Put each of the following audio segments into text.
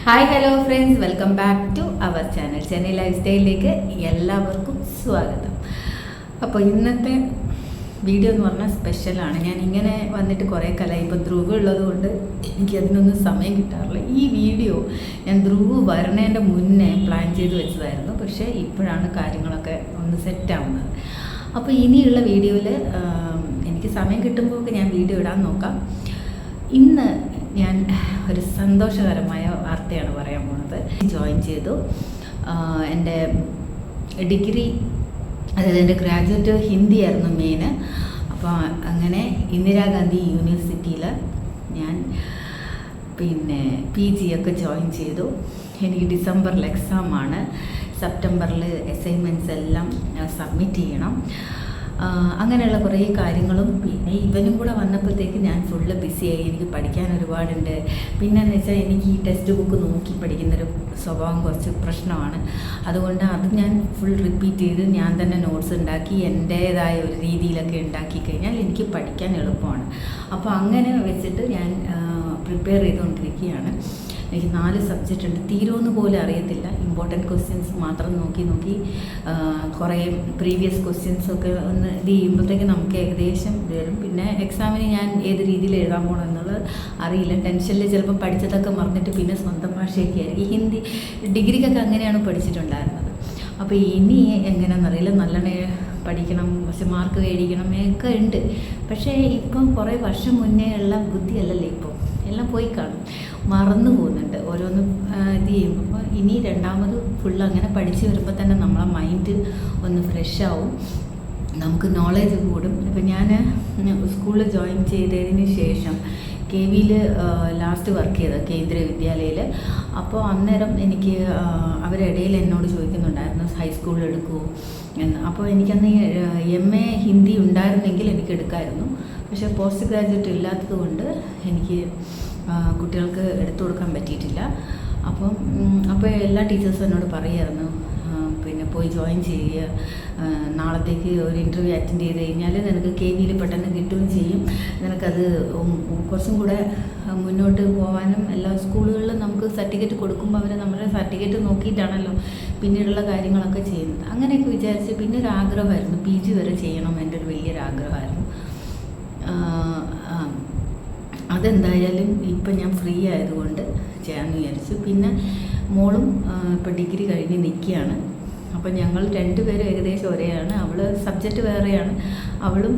Hi hello friends, welcome back to our channel. Chennai life സ്റ്റൈലിലേക്ക് എല്ലാവർക്കും സ്വാഗതം. അപ്പോൾ ഇന്നത്തെ വീഡിയോ എന്ന് പറഞ്ഞാൽ സ്പെഷ്യലാണ്. ഞാൻ ഇങ്ങനെ വന്നിട്ട് കുറേ കാലമായി. ഇപ്പോൾ ധ്രുവ് ഉള്ളത് കൊണ്ട് എനിക്കതിനൊന്നും സമയം കിട്ടാറില്ല. ഈ വീഡിയോ ഞാൻ ധ്രുവ് വരണേൻ്റെ മുന്നേ പ്ലാൻ ചെയ്ത് വെച്ചതായിരുന്നു. പക്ഷേ ഇപ്പോഴാണ് കാര്യങ്ങളൊക്കെ ഒന്ന് സെറ്റാവുന്നത്. അപ്പോൾ ഇനിയുള്ള വീഡിയോയിൽ എനിക്ക് സമയം കിട്ടുമ്പോഴൊക്കെ ഞാൻ വീഡിയോ ഇടാൻ നോക്കാം. ഇന്ന് ഞാൻ ഒരു സന്തോഷകരമായ വാർത്തയാണ് പറയാൻ പോകുന്നത്. ജോയിൻ ചെയ്തു. എൻ്റെ ഡിഗ്രി, അതായത് എൻ്റെ ഗ്രാജുവേറ്റ് ഹിന്ദി ആയിരുന്നു മെയിൻ. അപ്പോൾ അങ്ങനെ ഇന്ദിരാഗാന്ധി യൂണിവേഴ്സിറ്റിയിൽ ഞാൻ PG ഒക്കെ ജോയിൻ ചെയ്തു. എനിക്ക് ഡിസംബറിൽ എക്സാമാണ്. സെപ്റ്റംബറിൽ അസൈൻമെൻറ്റ്സ് എല്ലാം സബ്മിറ്റ് ചെയ്യണം. അങ്ങനെയുള്ള കുറേ കാര്യങ്ങളും പിന്നെ ഇവനും കൂടെ വന്നപ്പോഴത്തേക്ക് ഞാൻ ഫുള്ള് ബിസിയായി. എനിക്ക് പഠിക്കാൻ ഒരുപാടുണ്ട്. പിന്നെയെന്ന് വെച്ചാൽ എനിക്ക് ഈ ടെക്സ്റ്റ് ബുക്ക് നോക്കി പഠിക്കുന്നൊരു സ്വഭാവം കുറച്ച് പ്രശ്നമാണ്. അതുകൊണ്ട് അത് ഞാൻ ഫുൾ റിപ്പീറ്റ് ചെയ്ത് ഞാൻ തന്നെ നോട്ട്സ് ഉണ്ടാക്കി എൻ്റേതായ ഒരു രീതിയിലൊക്കെ ഉണ്ടാക്കി കഴിഞ്ഞാൽ എനിക്ക് പഠിക്കാൻ എളുപ്പമാണ്. അപ്പോൾ അങ്ങനെ വെച്ചിട്ട് ഞാൻ പ്രിപ്പയർ ചെയ്തുകൊണ്ടിരിക്കുകയാണ്. എനിക്ക് 4 സബ്ജക്റ്റ് ഉണ്ട്. തീരുമെന്ന് പോലും അറിയത്തില്ല. ഇമ്പോർട്ടൻറ്റ് ക്വസ്റ്റ്യൻസ് മാത്രം നോക്കി കുറേ പ്രീവിയസ് ക്വസ്റ്റ്യൻസൊക്കെ ഒന്ന് ഇത് ചെയ്യുമ്പോഴത്തേക്ക് നമുക്ക് ഏകദേശം വരും. പിന്നെ എക്സാമിന് ഞാൻ ഏത് രീതിയിൽ എഴുതാൻ പോകണം എന്നുള്ളത് അറിയില്ല. ടെൻഷനിൽ ചിലപ്പോൾ പഠിച്ചതൊക്കെ മറന്നിട്ട് പിന്നെ സ്വന്തം ഭാഷയൊക്കെ ആയിരിക്കും. ഹിന്ദി ഡിഗ്രിക്കൊക്കെ അങ്ങനെയാണ് പഠിച്ചിട്ടുണ്ടായിരുന്നത്. അപ്പോൾ ഇനി എങ്ങനെയാണെന്നറിയില്ല. നല്ലോണം പഠിക്കണം, പക്ഷെ മാർക്ക് മേടിക്കണം ഒക്കെ ഉണ്ട്. പക്ഷേ ഇപ്പം കുറേ വർഷം മുന്നേ ഉള്ള ബുദ്ധിയല്ലല്ലോ ഇപ്പോൾ. എല്ലാം പോയി കാണും, മറന്നു പോകുന്നുണ്ട് ഓരോന്നും ഇത് ചെയ്യുമ്പോൾ. അപ്പോൾ ഇനി രണ്ടാമത് ഫുൾ അങ്ങനെ പഠിച്ച് വരുമ്പോൾ തന്നെ നമ്മളെ മൈൻഡ് ഒന്ന് ഫ്രഷ് ആവും, നമുക്ക് നോളേജ് കൂടും. ഇപ്പം ഞാൻ സ്കൂളിൽ ജോയിൻ ചെയ്തതിന് ശേഷം KVയിൽ ലാസ്റ്റ് വർക്ക് ചെയ്തത് കേന്ദ്രീയ വിദ്യാലയയിൽ. അപ്പോൾ അന്നേരം എനിക്ക് അവരിടയിൽ എന്നോട് ചോദിക്കുന്നുണ്ടായിരുന്നു ഹൈസ്കൂളിൽ എടുക്കുമോ എന്ന്. അപ്പോൾ എനിക്കന്ന് MA ഹിന്ദി ഉണ്ടായിരുന്നെങ്കിൽ എനിക്ക് എടുക്കാമായിരുന്നു. പക്ഷേ പോസ്റ്റ് ഗ്രാജുവേറ്റ് ഇല്ലാത്തത് കൊണ്ട് എനിക്ക് കുട്ടികൾക്ക് എടുത്തു കൊടുക്കാൻ പറ്റിയിട്ടില്ല. അപ്പോൾ എല്ലാ ടീച്ചേഴ്സും എന്നോട് പറയുമായിരുന്നു, പിന്നെ പോയി ജോയിൻ ചെയ്യുക, നാളത്തേക്ക് ഒരു ഇൻ്റർവ്യൂ അറ്റൻഡ് ചെയ്ത് കഴിഞ്ഞാൽ നിനക്ക് KVയിൽ പെട്ടെന്ന് കിട്ടുകയും ചെയ്യും, നിനക്കത് കുറച്ചും കൂടെ മുന്നോട്ട് പോകാനും. എല്ലാ സ്കൂളുകളിലും നമുക്ക് സർട്ടിഫിക്കറ്റ് കൊടുക്കുമ്പോൾ അവർ നമ്മുടെ സർട്ടിഫിക്കറ്റ് നോക്കിയിട്ടാണല്ലോ പിന്നീടുള്ള കാര്യങ്ങളൊക്കെ ചെയ്യുന്നത്. അങ്ങനെയൊക്കെ വിചാരിച്ച് പിന്നെ ഒരു ആഗ്രഹമായിരുന്നു, PG വരെ ചെയ്യണം. എൻ്റെ ഒരു വലിയൊരാഗ്രഹമായിരുന്നു. അതെന്തായാലും ഇപ്പം ഞാൻ ഫ്രീ ആയതുകൊണ്ട് ചെയ്യാമെന്ന് വിചാരിച്ചു. പിന്നെ മോളും ഇപ്പോൾ ഡിഗ്രി കഴിഞ്ഞ് നിൽക്കുകയാണ്. അപ്പോൾ ഞങ്ങൾ 2 പേരും ഏകദേശം ഒരേയാണ്. അവൾ സബ്ജക്റ്റ് വേറെയാണ്. അവളും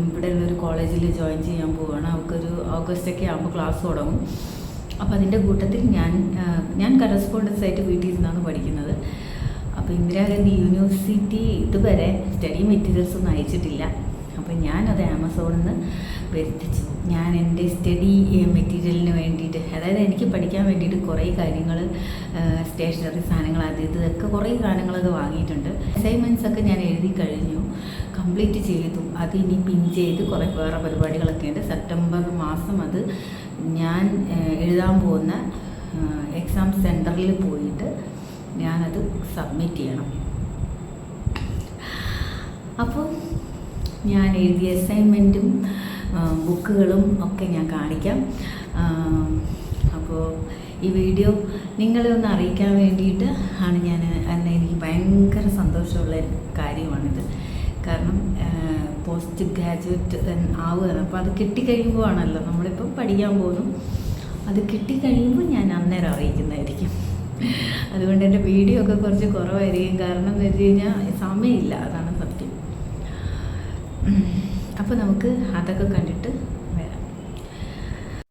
ഇവിടെ ഉള്ളൊരു കോളേജിൽ ജോയിൻ ചെയ്യാൻ പോവുകയാണ്. അവൾക്കൊരു ഓഗസ്റ്റൊക്കെ ആകുമ്പോൾ ക്ലാസ് തുടങ്ങും. അപ്പോൾ അതിൻ്റെ കൂട്ടത്തിൽ ഞാൻ കറസ്പോണ്ടൻസ് ആയിട്ട് വീട്ടിൽ നിന്നാണ് പഠിക്കുന്നത്. അപ്പോൾ ഇന്ദിരാഗാന്ധി യൂണിവേഴ്സിറ്റി ഇതുവരെ സ്റ്റഡി മെറ്റീരിയൽസ് ഒന്നും അയച്ചിട്ടില്ല. അപ്പോൾ ഞാനത് ആമസോണിൽ നിന്ന് വരുത്തിച്ചു. ഞാൻ എൻ്റെ സ്റ്റഡി മെറ്റീരിയലിന് വേണ്ടിയിട്ട്, അതായത് എനിക്ക് പഠിക്കാൻ വേണ്ടിയിട്ട് കുറേ കാര്യങ്ങൾ, സ്റ്റേഷനറി സാധനങ്ങൾ, ഇതൊക്കെ കുറേ സാധനങ്ങളൊക്കെ വാങ്ങിയിട്ടുണ്ട്. അസൈൻമെൻറ്റ്സ് ഒക്കെ ഞാൻ എഴുതി കഴിഞ്ഞു, കംപ്ലീറ്റ് ചെയ്തു. അത് ഇനി പിൻ ചെയ്ത് കുറേ വേറെ പരിപാടികളൊക്കെ ഉണ്ട്. സെപ്റ്റംബർ മാസം അത് ഞാൻ എഴുതാൻ പോകുന്ന എക്സാം സെൻറ്ററിൽ പോയിട്ട് ഞാനത് സബ്മിറ്റ് ചെയ്യണം. അപ്പോൾ ഞാൻ എഴുതിയ അസൈൻമെൻറ്റും ബുക്കുകളും ഒക്കെ ഞാൻ കാണിക്കാം. അപ്പോൾ ഈ വീഡിയോ നിങ്ങളെ ഒന്ന് അറിയിക്കാൻ വേണ്ടിയിട്ട് ആണ് ഞാൻ. എനിക്ക് ഭയങ്കര സന്തോഷമുള്ള കാര്യമാണിത്. കാരണം പോസ്റ്റ് ഗ്രാജുവേറ്റ് ആവുകയാണ്. അപ്പോൾ അത് കിട്ടിക്കഴിയുമ്പോൾ ആണല്ലോ നമ്മളിപ്പം പഠിക്കാൻ പോകുന്നു. അത് കിട്ടിക്കഴിയുമ്പോൾ ഞാൻ അന്നേരം അറിയിക്കുന്നതായിരിക്കും. അതുകൊണ്ട് എൻ്റെ വീഡിയോ ഒക്കെ കുറച്ച് കുറവായിരിക്കും. കാരണം എന്ന് വെച്ച് കഴിഞ്ഞാൽ സമയമില്ല, അതാണ് സത്യം. അപ്പോൾ നമുക്ക് അതൊക്കെ കണ്ടിട്ട് വരാം.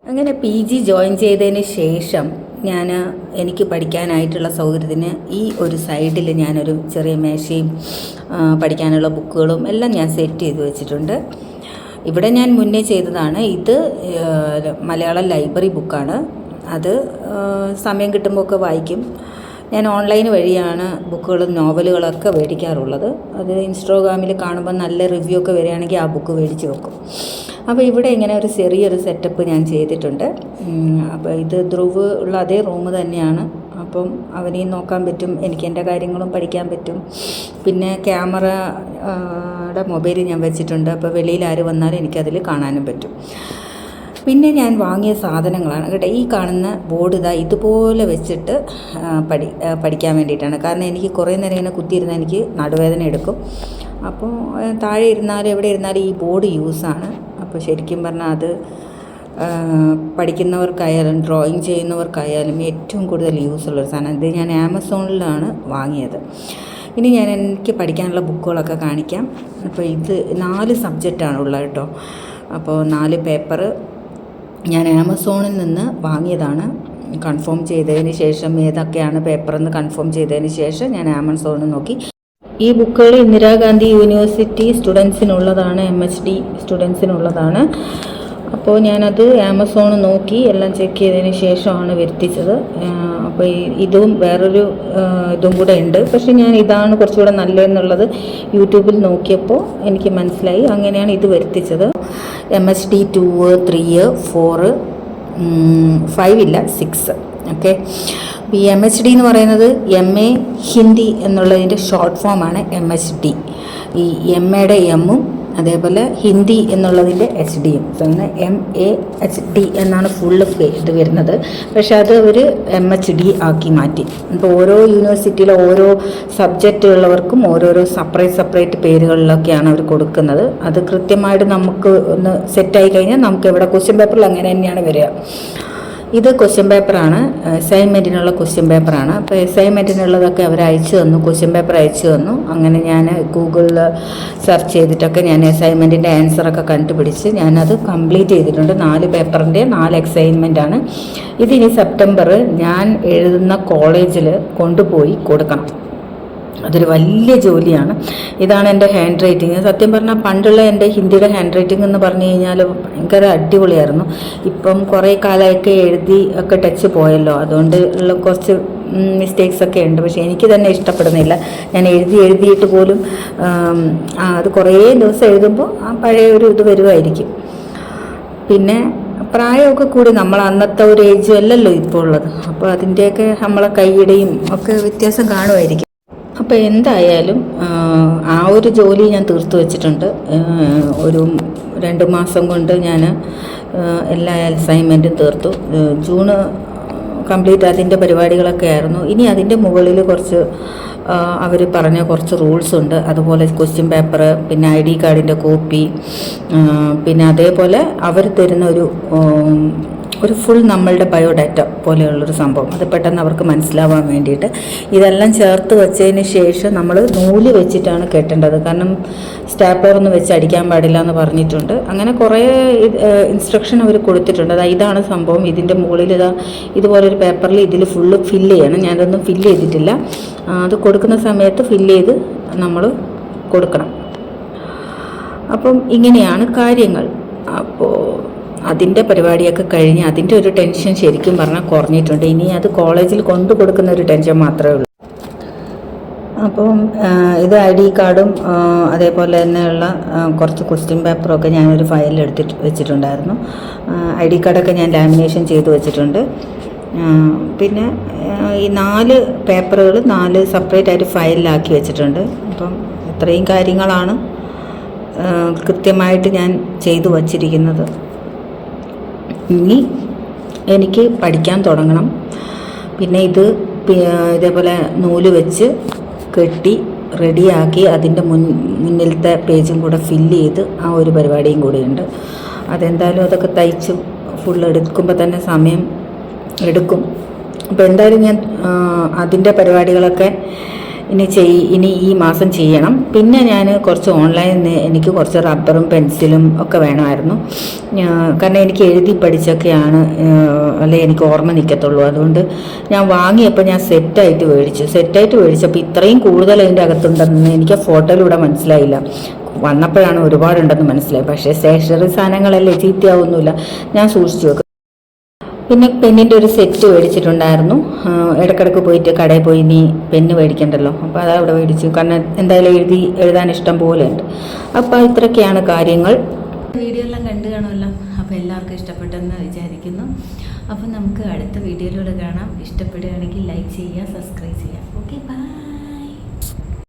അങ്ങനെ PG ജോയിൻ ചെയ്തതിന് ശേഷം എനിക്ക് പഠിക്കാനായിട്ടുള്ള സൗകര്യത്തിന് ഈ ഒരു സൈഡിൽ ഞാനൊരു ചെറിയ മേശയും പഠിക്കാനുള്ള ബുക്കുകളും എല്ലാം ഞാൻ സെറ്റ് ചെയ്ത് വെച്ചിട്ടുണ്ട്. ഇവിടെ ഞാൻ മുന്നേ ചെയ്തതാണ്. ഇത് മലയാളം ലൈബ്രറി ബുക്കാണ്. അത് സമയം കിട്ടുമ്പോൾ ഒക്കെ വായിക്കും. ഞാൻ ഓൺലൈൻ വഴിയാണ് ബുക്കുകളും നോവലുകളൊക്കെ മേടിക്കാറുള്ളത്. അത് ഇൻസ്റ്റാഗ്രാമിൽ കാണുമ്പോൾ നല്ല റിവ്യൂ ഒക്കെ വരികയാണെങ്കിൽ ആ ബുക്ക് മേടിച്ച് വെക്കും. അപ്പോൾ ഇവിടെ ഇങ്ങനെ ഒരു ചെറിയൊരു സെറ്റപ്പ് ഞാൻ ചെയ്തിട്ടുണ്ട്. അപ്പോൾ ഇത് ധ്രുവ് ഉള്ള അതേ റൂം തന്നെയാണ്. അപ്പം അവനെയും നോക്കാൻ പറ്റും, എനിക്ക് എൻ്റെ കാര്യങ്ങളും പഠിക്കാൻ പറ്റും. പിന്നെ ക്യാമറയുടെ മൊബൈൽ ഞാൻ വെച്ചിട്ടുണ്ട്. അപ്പോൾ വെളിയിൽ ആര് വന്നാലും എനിക്കതിൽ കാണാനും പറ്റും. പിന്നെ ഞാൻ വാങ്ങിയ സാധനങ്ങളാണ് കേട്ടോ. ഈ കാണുന്ന ബോർഡ് ഇതുപോലെ വെച്ചിട്ട് പഠിക്കാൻ വേണ്ടിയിട്ടാണ്. കാരണം എനിക്ക് കുറേ നേരം ഇങ്ങനെ കുത്തിയിരുന്നാൽ എനിക്ക് നടുവേദന എടുക്കും. അപ്പോൾ താഴെ ഇരുന്നാലും എവിടെ ഇരുന്നാലും ഈ ബോർഡ് യൂസാണ്. അപ്പോൾ ശരിക്കും പറഞ്ഞാൽ അത് പഠിക്കുന്നവർക്കായാലും ഡ്രോയിങ് ചെയ്യുന്നവർക്കായാലും ഏറ്റവും കൂടുതൽ യൂസുള്ളൊരു സാധനം. ഇത് ഞാൻ ആമസോണിലാണ് വാങ്ങിയത്. ഇനി ഞാൻ എനിക്ക് പഠിക്കാനുള്ള ബുക്കുകളൊക്കെ കാണിക്കാം. അപ്പോൾ ഇത് 4 സബ്ജക്റ്റാണ് ഉള്ളത് കേട്ടോ. അപ്പോൾ 4 പേപ്പർ ഞാൻ ആമസോണിൽ നിന്ന് വാങ്ങിയതാണ്. കൺഫേം ചെയ്തതിന് ശേഷം ഏതൊക്കെയാണ് പേപ്പറെന്ന് കൺഫേം ചെയ്തതിന് ശേഷം ഞാൻ ആമസോണിൽ നോക്കി. ഈ ബുക്കുകൾ ഇന്ദിരാഗാന്ധി യൂണിവേഴ്സിറ്റി സ്റ്റുഡൻസിനുള്ളതാണ്, MHD സ്റ്റുഡൻസിനുള്ളതാണ്. അപ്പോൾ ഞാനത് ആമസോണിൽ നോക്കി എല്ലാം ചെക്ക് ചെയ്തതിന് ശേഷമാണ് വരുത്തിച്ചത്. അപ്പോൾ ഇതും വേറൊരു ഇതും കൂടെ ഉണ്ട്. പക്ഷേ ഞാൻ ഇതാണ് കുറച്ചുകൂടെ നല്ലതെന്നുള്ളത് യൂട്യൂബിൽ നോക്കിയപ്പോൾ എനിക്ക് മനസ്സിലായി. അങ്ങനെയാണ് ഇത് വരുത്തിച്ചത്. MHD 2, 3, 4, 5 ഇല്ല 6. ഓക്കെ. ഈ MHD എന്ന് പറയുന്നത് MA ഹിന്ദി എന്നുള്ളതിൻ്റെ ഷോർട്ട് ഫോമാണ് MHD. ഈ MAയുടെ എമ്മും അതേപോലെ ഹിന്ദി എന്നുള്ളതിൻ്റെ HDയും. അങ്ങനെ MAHD എന്നാണ് ഫുള്ള് ഇത് വരുന്നത്. പക്ഷെ അത് ഒരു MHD ആക്കി മാറ്റി. ഇപ്പോൾ ഓരോ യൂണിവേഴ്സിറ്റിയിലെ ഓരോ സബ്ജക്റ്റ് ഉള്ളവർക്കും ഓരോരോ സെപ്പറേറ്റ് പേരുകളിലൊക്കെയാണ് അവർ കൊടുക്കുന്നത്. അത് കൃത്യമായിട്ട് നമുക്ക് ഒന്ന് സെറ്റായി കഴിഞ്ഞാൽ നമുക്ക് ഇവിടെ ക്വസ്റ്റ്യൻ പേപ്പറിൽ അങ്ങനെ തന്നെയാണ് വരിക. ഇത് ക്വസ്റ്റ്യൻ പേപ്പറാണ്, അസൈൻമെൻറ്റിനുള്ള ക്വസ്റ്റ്യൻ പേപ്പറാണ്. അപ്പോൾ അസൈൻമെൻറ്റിനുള്ളതൊക്കെ അവർ അയച്ചു തന്നു, ക്വസ്റ്റ്യൻ പേപ്പർ അയച്ചു തന്നു. അങ്ങനെ ഞാൻ ഗൂഗിളിൽ സെർച്ച് ചെയ്തിട്ടൊക്കെ ഞാൻ അസൈൻമെൻറ്റിൻ്റെ ആൻസറൊക്കെ കണ്ടുപിടിച്ച് ഞാനത് കംപ്ലീറ്റ് ചെയ്തിട്ടുണ്ട്. 4 പേപ്പറിൻ്റെ 4 അസൈൻമെൻറ്റാണ്. ഇതിനി സെപ്റ്റംബർ ഞാൻ എഴുതുന്ന കോളേജിൽ കൊണ്ടുപോയി കൊടുക്കണം. അതൊരു വലിയ ജോലിയാണ്. ഇതാണ് എൻ്റെ ഹാൻഡ് റൈറ്റിങ്. സത്യം പറഞ്ഞാൽ പണ്ടുള്ള എൻ്റെ ഹിന്ദിയുടെ ഹാൻഡ് റൈറ്റിംഗ് എന്ന് പറഞ്ഞു കഴിഞ്ഞാൽ ഭയങ്കര അടിപൊളിയായിരുന്നു. ഇപ്പം കുറേ കാലമൊക്കെ എഴുതി ഒക്കെ ടച്ച് പോയല്ലോ, അതുകൊണ്ട് ഉള്ള കുറച്ച് മിസ്റ്റേക്സ് ഒക്കെ ഉണ്ട്. പക്ഷേ എനിക്ക് തന്നെ ഇഷ്ടപ്പെടുന്നില്ല. ഞാൻ എഴുതിയിട്ട് പോലും അത് കുറേ ദിവസം എഴുതുമ്പോൾ ആ പഴയ ഒരു ഇത് വരുമായിരിക്കും. പിന്നെ പ്രായമൊക്കെ കൂടി, നമ്മൾ അന്നത്തെ ഒരു ഏജും അല്ലല്ലോ ഇപ്പോൾ ഉള്ളത്. അപ്പോൾ അതിൻ്റെയൊക്കെ നമ്മളെ കൈയുടെയും ഒക്കെ വ്യത്യാസം കാണുമായിരിക്കും. അപ്പോൾ എന്തായാലും ആ ഒരു ജോലി ഞാൻ തീർത്തു വെച്ചിട്ടുണ്ട്. ഒരു 2 മാസം കൊണ്ട് ഞാൻ എല്ലാ അസൈൻമെൻറ്റും തീർത്തു. ജൂൺ കംപ്ലീറ്റ് അതിൻ്റെ പരിപാടികളൊക്കെ ആയിരുന്നു. ഇനി അതിൻ്റെ മുകളിൽ കുറച്ച് അവർ പറഞ്ഞ കുറച്ച് റൂൾസ് ഉണ്ട്. അതുപോലെ ക്വസ്റ്റ്യൻ പേപ്പർ, പിന്നെ ID കാർഡിൻ്റെ കോപ്പി, പിന്നെ അതേപോലെ അവർ തരുന്ന ഒരു ഫുൾ നമ്മളുടെ ബയോഡാറ്റ പോലെയുള്ളൊരു സംഭവം. അത് പെട്ടെന്ന് അവർക്ക് മനസ്സിലാവാൻ വേണ്ടിയിട്ട് ഇതെല്ലാം ചേർത്ത് വെച്ചതിന് ശേഷം നമ്മൾ നൂല് വെച്ചിട്ടാണ് കെട്ടേണ്ടത്. കാരണം സ്റ്റാപ്ലറൊന്നും വെച്ച് അടിക്കാൻ പാടില്ല എന്ന് പറഞ്ഞിട്ടുണ്ട്. അങ്ങനെ കുറേ ഇൻസ്ട്രക്ഷൻ അവർ കൊടുത്തിട്ടുണ്ട്. ഇതാണ് സംഭവം. ഇതിൻ്റെ മുകളിൽ ഇതുപോലൊരു പേപ്പറിൽ ഇതിൽ ഫുള്ള് ഫില്ല് ചെയ്യണം. ഞാനതൊന്നും ഫില്ല് ചെയ്തിട്ടില്ല. അത് കൊടുക്കുന്ന സമയത്ത് ഫില്ല് ചെയ്ത് നമ്മൾ കൊടുക്കണം. അപ്പം ഇങ്ങനെയാണ് കാര്യങ്ങൾ. അപ്പോൾ അതിൻ്റെ പരിപാടിയൊക്കെ കഴിഞ്ഞ് അതിൻ്റെ ഒരു ടെൻഷൻ ശരിക്കും പറഞ്ഞാൽ കുറഞ്ഞിട്ടുണ്ട്. ഇനി അത് കോളേജിൽ കൊണ്ടു കൊടുക്കുന്ന ഒരു ടെൻഷൻ മാത്രമേ ഉള്ളൂ. അപ്പം ഇത് ID കാർഡും അതേപോലെ തന്നെയുള്ള കുറച്ച് ക്വസ്റ്റ്യൻ പേപ്പറൊക്കെ ഞാനൊരു ഫയലിൽ എടുത്തിട്ട് വെച്ചിട്ടുണ്ടായിരുന്നു. ID കാർഡൊക്കെ ഞാൻ ലാമിനേഷൻ ചെയ്ത് വെച്ചിട്ടുണ്ട്. പിന്നെ ഈ 4 പേപ്പറുകൾ 4 സെപ്പറേറ്റ് ആയിട്ട് ഫയലിലാക്കി വെച്ചിട്ടുണ്ട്. അപ്പം ഇത്രയും കാര്യങ്ങളാണ് കൃത്യമായിട്ട് ഞാൻ ചെയ്തു വച്ചിരിക്കുന്നത്. ഇനി എനിക്ക് പഠിക്കാൻ തുടങ്ങണം. പിന്നെ ഇതേപോലെ നൂല് വെച്ച് കെട്ടി റെഡിയാക്കി അതിൻ്റെ മുന്നിലത്തെ പേജും കൂടെ ഫില്ല് ചെയ്ത് ആ ഒരു പരിപാടിയും കൂടിയുണ്ട്. അതെന്തായാലും അതൊക്കെ തയ്ച്ച് ഫുൾ എടുക്കുമ്പോൾ തന്നെ സമയം എടുക്കും. അപ്പോൾ എന്തായാലും ഞാൻ അതിൻ്റെ പരിപാടികളൊക്കെ ഇനി ഈ മാസം ചെയ്യണം. പിന്നെ ഞാൻ കുറച്ച് ഓൺലൈനിൽ എനിക്ക് കുറച്ച് റബ്ബറും പെൻസിലും ഒക്കെ വേണമായിരുന്നു. കാരണം എനിക്ക് എഴുതി പഠിച്ചൊക്കെയാണ് അല്ലെ എനിക്ക് ഓർമ്മ നിൽക്കത്തുള്ളൂ. അതുകൊണ്ട് ഞാൻ വാങ്ങിയപ്പോൾ ഞാൻ സെറ്റായിട്ട് മേടിച്ചപ്പോൾ ഇത്രയും കൂടുതൽ അതിൻ്റെ അകത്തുണ്ടെന്ന് എനിക്ക് ഫോട്ടോയിലൂടെ മനസ്സിലായില്ല. വന്നപ്പോഴാണ് ഒരുപാടുണ്ടെന്ന് മനസ്സിലായി. പക്ഷേ സ്റ്റേഷനറി സാധനങ്ങളല്ലേ, ചീത്തയാവുന്നില്ല, ഞാൻ സൂക്ഷിച്ചു വെക്കും. പിന്നെ പെന്നിൻ്റെ ഒരു സെറ്റ് മേടിച്ചിട്ടുണ്ടായിരുന്നു. ഇടയ്ക്കിടയ്ക്ക് പോയിട്ട് കടയിൽ പോയി നീ പെന്ന് മേടിക്കണ്ടല്ലോ, അപ്പോൾ അതവിടെ മേടിച്ചു. കാരണം എന്തായാലും എഴുതാൻ ഇഷ്ടം പോലെ ഉണ്ട്. അപ്പോൾ ഇത്രയൊക്കെയാണ് കാര്യങ്ങൾ. വീഡിയോ എല്ലാം കണ്ടു കാണുമല്ലോ. അപ്പോൾ എല്ലാവർക്കും ഇഷ്ടപ്പെട്ടെന്ന് വിചാരിക്കുന്നു. അപ്പോൾ നമുക്ക് അടുത്ത വീഡിയോയിലൂടെ കാണാം. ഇഷ്ടപ്പെടുകയാണെങ്കിൽ ലൈക്ക് ചെയ്യുക, സബ്സ്ക്രൈബ് ചെയ്യുക.